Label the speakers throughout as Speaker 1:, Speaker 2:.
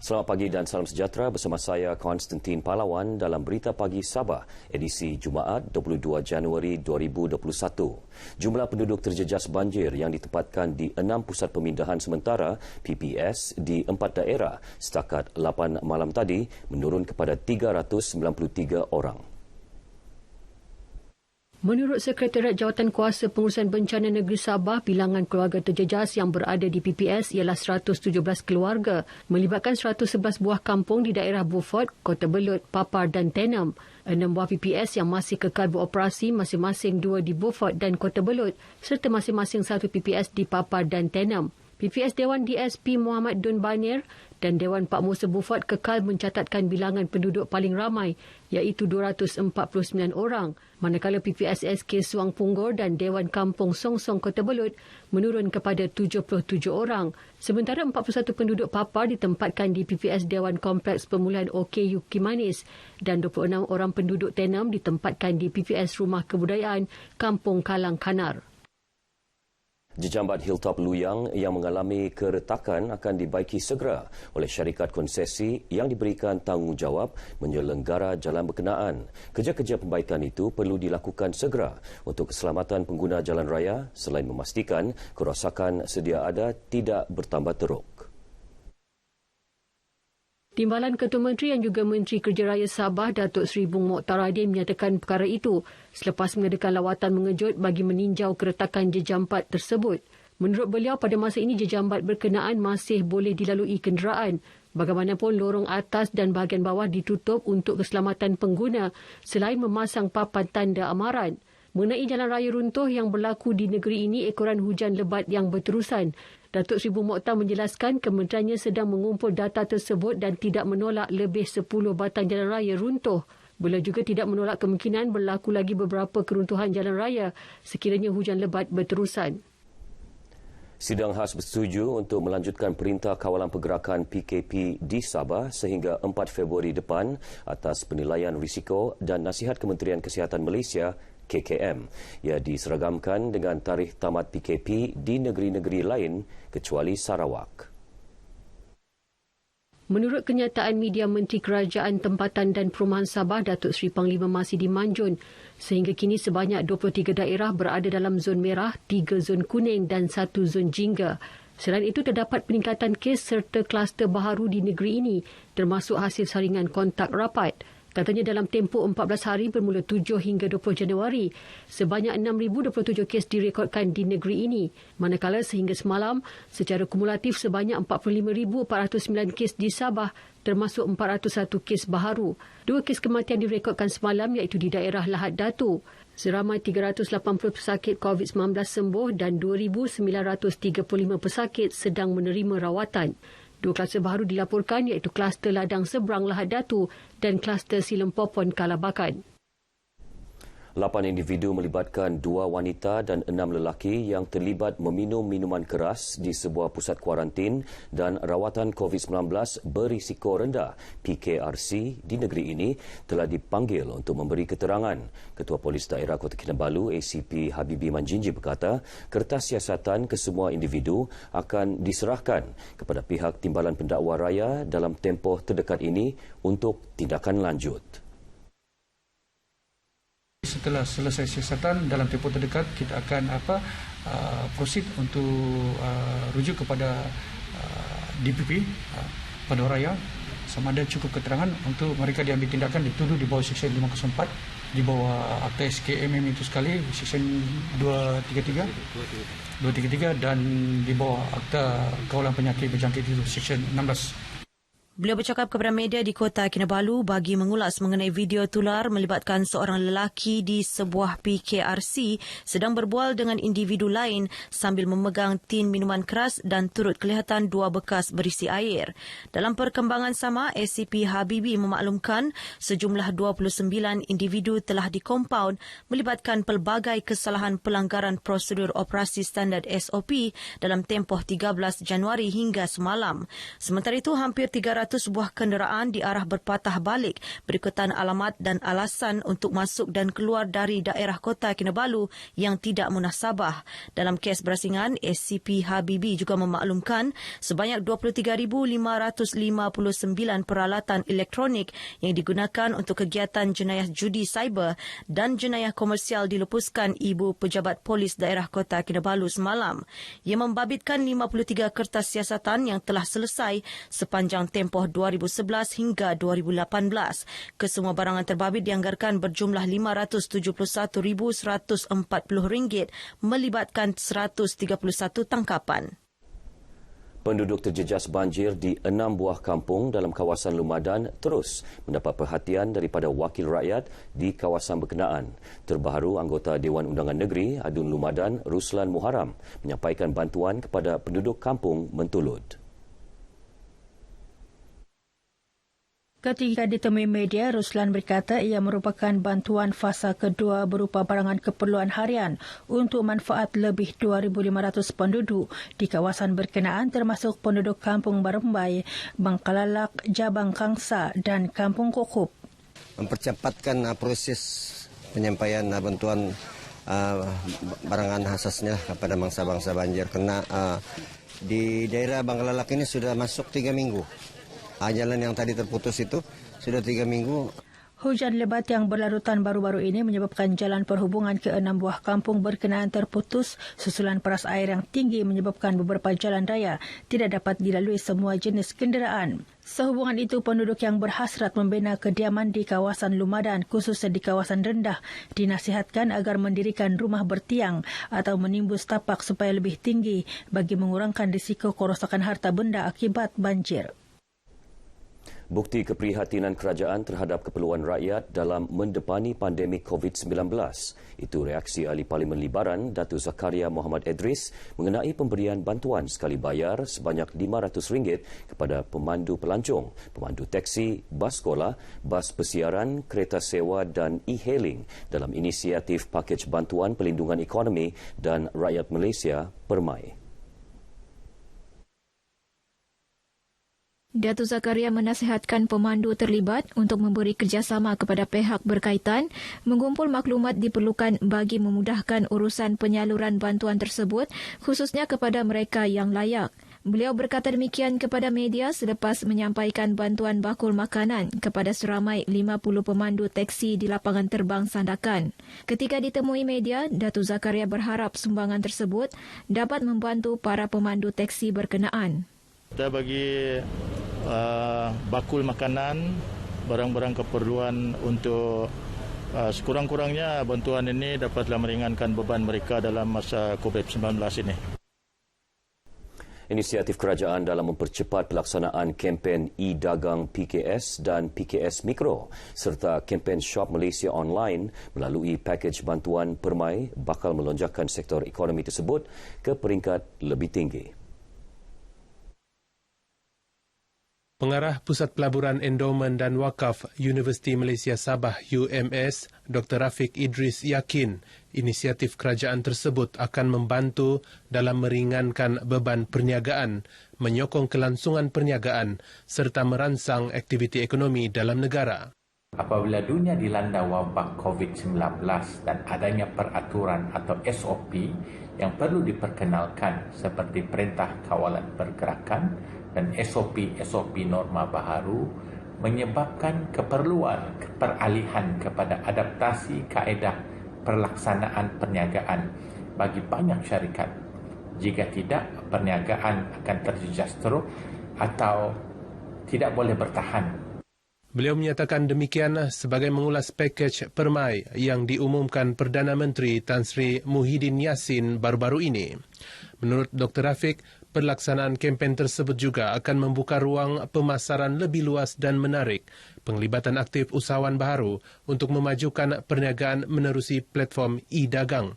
Speaker 1: Selamat pagi dan salam sejahtera bersama saya Konstantin Pahlawan dalam Berita Pagi Sabah edisi Jumaat 22 Januari 2021. Jumlah penduduk terjejas banjir yang ditempatkan di 6 pusat pemindahan sementara PPS di 4 daerah setakat 8 malam tadi menurun kepada 393 orang.
Speaker 2: Menurut Sekretariat Jawatankuasa Pengurusan Bencana Negeri Sabah, bilangan keluarga terjejas yang berada di PPS ialah 117 keluarga, melibatkan 111 buah kampung di daerah Beaufort, Kota Belud, Papar dan Tenem. 6 buah PPS yang masih kekal beroperasi, masing-masing 2 di Beaufort dan Kota Belud, serta masing-masing 1 PPS di Papar dan Tenem. PPS Dewan DSP Muhammad Dun Banir dan Dewan Pak Musa Beaufort kekal mencatatkan bilangan penduduk paling ramai iaitu 249 orang, manakala PPS SK Suang Punggol dan Dewan Kampung Songsong Kota Belud menurun kepada 77 orang. Sementara 41 penduduk Papar ditempatkan di PPS Dewan Kompleks Pemulihan OKU Kimanis dan 26 orang penduduk Tenem ditempatkan di PPS Rumah Kebudayaan Kampung Kalang Kanar.
Speaker 1: Jejambat Hilltop Luyang yang mengalami keretakan akan dibaiki segera oleh syarikat konsesi yang diberikan tanggungjawab menyelenggara jalan berkenaan. Kerja-kerja perbaikan itu perlu dilakukan segera untuk keselamatan pengguna jalan raya selain memastikan kerosakan sedia ada tidak bertambah teruk.
Speaker 2: Timbalan Ketua Menteri yang juga Menteri Kerja Raya Sabah, Datuk Seri Bung Mokhtaradin menyatakan perkara itu selepas mengadakan lawatan mengejut bagi meninjau keretakan jejambat tersebut. Menurut beliau, pada masa ini jejambat berkenaan masih boleh dilalui kenderaan. Bagaimanapun, lorong atas dan bahagian bawah ditutup untuk keselamatan pengguna selain memasang papan tanda amaran. Mengenai jalan raya runtuh yang berlaku di negeri ini ekoran hujan lebat yang berterusan, Datuk Seri Bung Mokhtar menjelaskan kementeriannya sedang mengumpul data tersebut dan tidak menolak lebih 10 batang jalan raya runtuh. Beliau juga tidak menolak kemungkinan berlaku lagi beberapa keruntuhan jalan raya sekiranya hujan lebat berterusan.
Speaker 1: Sidang khas bersetuju untuk melanjutkan Perintah Kawalan Pergerakan PKP di Sabah sehingga 4 Februari depan atas penilaian risiko dan nasihat Kementerian Kesihatan Malaysia KKM. Ia diseragamkan dengan tarikh tamat PKP di negeri-negeri lain kecuali Sarawak.
Speaker 2: Menurut kenyataan media Menteri Kerajaan Tempatan dan Perumahan Sabah, Datuk Seri Panglima Masidi Manjun, sehingga kini sebanyak 23 daerah berada dalam zon merah, 3 zon kuning dan 1 zon jingga. Selain itu, terdapat peningkatan kes serta kluster baharu di negeri ini, termasuk hasil saringan kontak rapat. Katanya dalam tempoh 14 hari bermula 7 hingga 20 Januari, sebanyak 6,027 kes direkodkan di negeri ini. Manakala sehingga semalam, secara kumulatif sebanyak 45,409 kes di Sabah, termasuk 401 kes baharu. 2 kes kematian direkodkan semalam iaitu di daerah Lahad Datu. Seramai 380 pesakit COVID-19 sembuh dan 2,935 pesakit sedang menerima rawatan. 2 kluster baru dilaporkan iaitu kluster Ladang Seberang Lahad Datu dan kluster Silempopon Kalabakan.
Speaker 1: 8 individu melibatkan 2 wanita dan 6 lelaki yang terlibat meminum minuman keras di sebuah pusat kuarantin dan rawatan COVID-19 berisiko rendah PKRC di negeri ini telah dipanggil untuk memberi keterangan. Ketua Polis Daerah Kota Kinabalu ACP Habibi Manjinji berkata, kertas siasatan kesemua individu akan diserahkan kepada pihak Timbalan Pendakwa Raya dalam tempoh terdekat ini untuk tindakan lanjut.
Speaker 3: Setelah selesai siasatan dalam tempoh terdekat, kita akan proceed untuk rujuk kepada DPP Pendakwa Raya sama ada cukup keterangan untuk mereka diambil tindakan dituduh di bawah Seksyen 504 di bawah Akta SKMM itu sekali Seksyen 233 dan di bawah Akta Kawalan Penyakit Berjangkit itu Seksyen 16.
Speaker 4: Beliau bercakap kepada media di Kota Kinabalu bagi mengulas mengenai video tular melibatkan seorang lelaki di sebuah PKRC sedang berbual dengan individu lain sambil memegang tin minuman keras dan turut kelihatan 2 bekas berisi air. Dalam perkembangan sama, ACP Habibi memaklumkan sejumlah 29 individu telah dikompaun melibatkan pelbagai kesalahan pelanggaran prosedur operasi standard SOP dalam tempoh 13 Januari hingga semalam. Sementara itu, hampir 300 200 buah kenderaan diarah berpatah balik berikutan alamat dan alasan untuk masuk dan keluar dari daerah Kota Kinabalu yang tidak munasabah. Dalam kes berasingan, SCP Habibi juga memaklumkan sebanyak 23,559 peralatan elektronik yang digunakan untuk kegiatan jenayah judi cyber dan jenayah komersial dilupuskan Ibu Pejabat Polis Daerah Kota Kinabalu semalam. Ia membabitkan 53 kertas siasatan yang telah selesai sepanjang tempoh 2011 hingga 2018. Kesemua barangan terbabit dianggarkan berjumlah RM571,140 melibatkan 131 tangkapan.
Speaker 1: Penduduk terjejas banjir di 6 buah kampung dalam kawasan Lumadan terus mendapat perhatian daripada wakil rakyat di kawasan berkenaan. Terbaru, anggota Dewan Undangan Negeri Adun Lumadan, Ruslan Muharram, menyampaikan bantuan kepada penduduk kampung Mentulud.
Speaker 5: Ketika ditemui media, Ruslan berkata ia merupakan bantuan fasa kedua berupa barangan keperluan harian untuk manfaat lebih 2,500 penduduk di kawasan berkenaan termasuk penduduk Kampung Barembai, Bangkalalak, Jabang Kangsa dan Kampung Kokup.
Speaker 6: Mempercepatkan proses penyampaian bantuan barangan khasasnya kepada bangsa-bangsa banjir kerana di daerah Bangkalalak ini sudah masuk 3 minggu. Jalan yang tadi terputus itu sudah 3 minggu.
Speaker 5: Hujan lebat yang berlarutan baru-baru ini menyebabkan jalan perhubungan ke 6 buah kampung berkenaan terputus susulan paras air yang tinggi menyebabkan beberapa jalan raya tidak dapat dilalui semua jenis kenderaan. Sehubungan itu, penduduk yang berhasrat membina kediaman di kawasan Lumadan, khususnya di kawasan rendah, dinasihatkan agar mendirikan rumah bertiang atau menimbus tapak supaya lebih tinggi bagi mengurangkan risiko kerosakan harta benda akibat banjir.
Speaker 1: Bukti keprihatinan kerajaan terhadap keperluan rakyat dalam mendepani pandemik COVID-19. Itu reaksi Ahli Parlimen Libaran, Datuk Zakaria Muhammad Idris mengenai pemberian bantuan sekali bayar sebanyak RM500 kepada pemandu pelancong, pemandu teksi, bas sekolah, bas persiaran, kereta sewa dan e-hailing dalam inisiatif pakej bantuan pelindungan ekonomi dan rakyat Malaysia Permai.
Speaker 7: Datuk Zakaria menasihatkan pemandu terlibat untuk memberi kerjasama kepada pihak berkaitan, mengumpul maklumat diperlukan bagi memudahkan urusan penyaluran bantuan tersebut, khususnya kepada mereka yang layak. Beliau berkata demikian kepada media selepas menyampaikan bantuan bakul makanan kepada seramai 50 pemandu teksi di lapangan terbang Sandakan. Ketika ditemui media, Datuk Zakaria berharap sumbangan tersebut dapat membantu para pemandu teksi berkenaan.
Speaker 8: Kita bagi bakul makanan, barang-barang keperluan untuk sekurang-kurangnya bantuan ini dapatlah meringankan beban mereka dalam masa COVID-19 ini.
Speaker 1: Inisiatif kerajaan dalam mempercepat pelaksanaan kempen e-dagang PKS dan PKS Mikro serta kempen Shop Malaysia Online melalui pakej bantuan Permai bakal melonjakkan sektor ekonomi tersebut ke peringkat lebih tinggi.
Speaker 9: Pengarah Pusat Pelaburan Endowment dan Wakaf Universiti Malaysia Sabah UMS, Dr. Rafiq Idris yakin inisiatif kerajaan tersebut akan membantu dalam meringankan beban perniagaan, menyokong kelangsungan perniagaan serta merangsang aktiviti ekonomi dalam negara.
Speaker 10: Apabila dunia dilanda wabak COVID-19 dan adanya peraturan atau SOP yang perlu diperkenalkan seperti Perintah Kawalan Pergerakan dan SOP norma baharu menyebabkan keperluan peralihan kepada adaptasi kaedah pelaksanaan perniagaan bagi banyak syarikat. Jika tidak, perniagaan akan terjejas teruk atau tidak boleh bertahan.
Speaker 9: Beliau menyatakan demikian sebagai mengulas pakej Permai yang diumumkan Perdana Menteri Tan Sri Muhyiddin Yassin baru-baru ini. Menurut Dr. Rafiq, pelaksanaan kempen tersebut juga akan membuka ruang pemasaran lebih luas dan menarik, penglibatan aktif usahawan baharu untuk memajukan perniagaan menerusi platform e-dagang.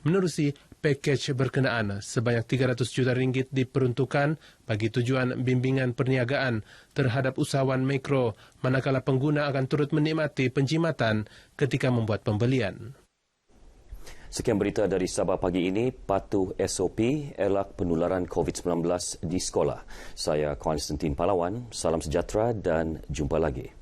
Speaker 9: Menerusi pakej berkenaan, sebanyak RM300 juta diperuntukkan bagi tujuan bimbingan perniagaan terhadap usahawan mikro, manakala pengguna akan turut menikmati penjimatan ketika membuat pembelian.
Speaker 1: Sekian berita dari Sabah pagi ini. Patuh SOP, elak penularan COVID-19 di sekolah. Saya Konstantin Palawan. Salam sejahtera dan jumpa lagi.